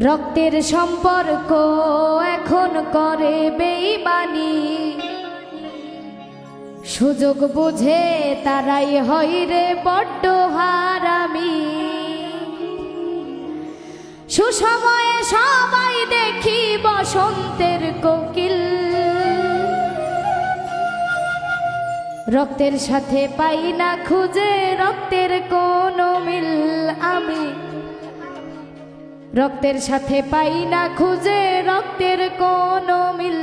রক্তের সম্পর্ক এখন করে বেঈমানি, সুযোগ বুঝে তারাই হয় রে বড্ড হারামি। সুসময়ে সবাই দেখি বসন্তের কোকিল, রক্তের সাথে পাই না খুঁজে রক্তের কোনো মিল। আমি রক্তের সাথে পাই না খুঁজে রক্তের কোনো মিল।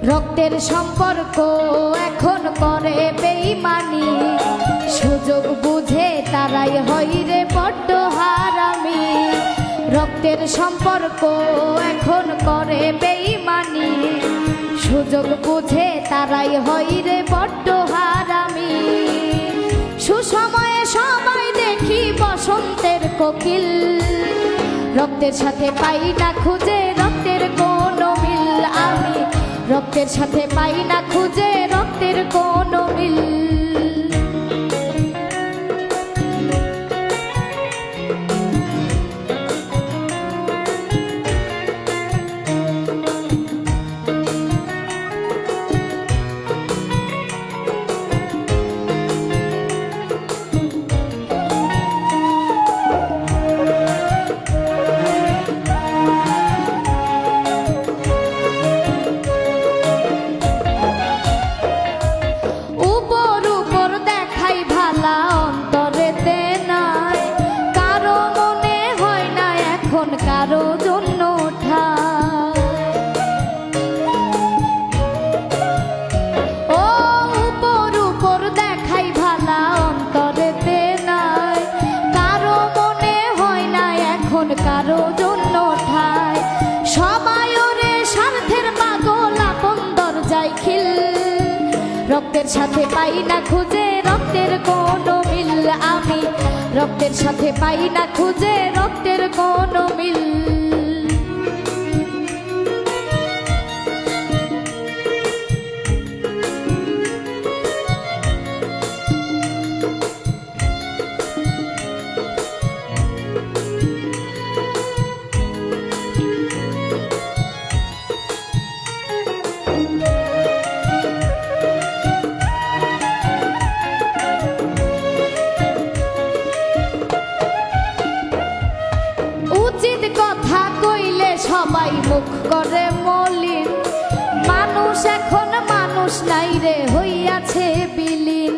রক্তের সম্পর্ক এখন করে বেঈমানি, সুযোগ বুঝে তারাই হয় রে বড্ড হারামি। রক্তের সম্পর্ক এখন করে বেঈমানি, সুযোগ বুঝে তারাই হয় রে বড্ড হারামি। সুসময়ে সবাই দেখি বসন্তের কোকিল, রক্তের সাথে পাই না খুঁজে রক্তের কোনো মিল। আমি রক্তের সাথে পাই না খুঁজে রক্তের কোনো মিল। কারো জন্য ও উপর উপর দেখাই ভালা অন্তরেতে নাই, কারো মনে হয় না এখন কারো জন্য ঠাই। সবাই ওরে স্বার্থের পাগল আপন দরজায় খিল, রক্তের সাথে পাই না খুঁজে রক্তের কোনো মিল। আমি রক্তের সাথে পাই না খুঁজে রক্তের কোনো মিল। উচিত কথা কইলে সবাই মুখ করে মলিন, মানুষ এখন মানুষ নাই রে হইয়াছে বিলীন।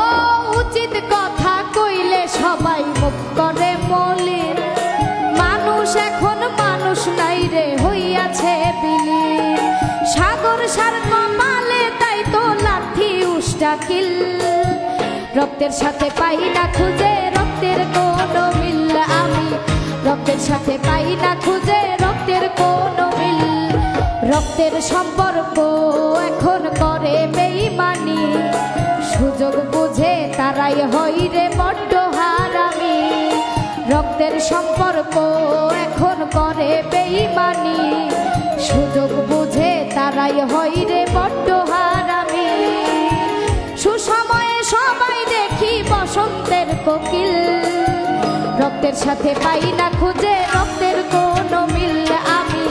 ও উচিত কথা কইলে সবাই মুখ করে মলিন, মানুষ এখন মানুষ নাই রে হইয়াছে বিলীন। সাগর সার কপালে তাই তো লাঠি উষ্টাকিল, রক্তের সাথে পাই না খুঁজে রক্তের কোনো মিল। আমি রক্তের সাথে পাই না খুঁজে রক্তের কোনো মিল। রক্তের সম্পর্ক এখন করে বেঈমানি, সুযোগ বুঝে তারাই হয় রে বড্ড হারামি। রক্তের সম্পর্ক এখন করে বেঈমানি, সুযোগ বুঝে তারাই হয় রে বড্ড হারামি। সুসময়ে সবাই দেখি বসন্তের কোকিল, রক্তের সাথে পাই না খুঁজে রক্তের কোনো মিল। আমি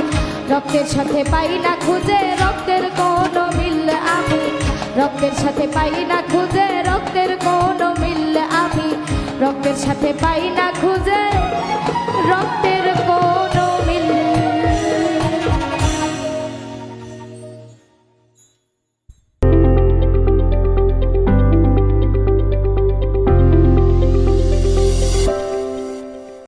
রক্তের সাথে পাই না খুঁজে রক্তের কোনো মিল। আমি রক্তের সাথে পাই না খুঁজে রক্তের কোনো মিল। আমি রক্তের সাথে পাই না খুঁজে রক্তের কোনো মিল।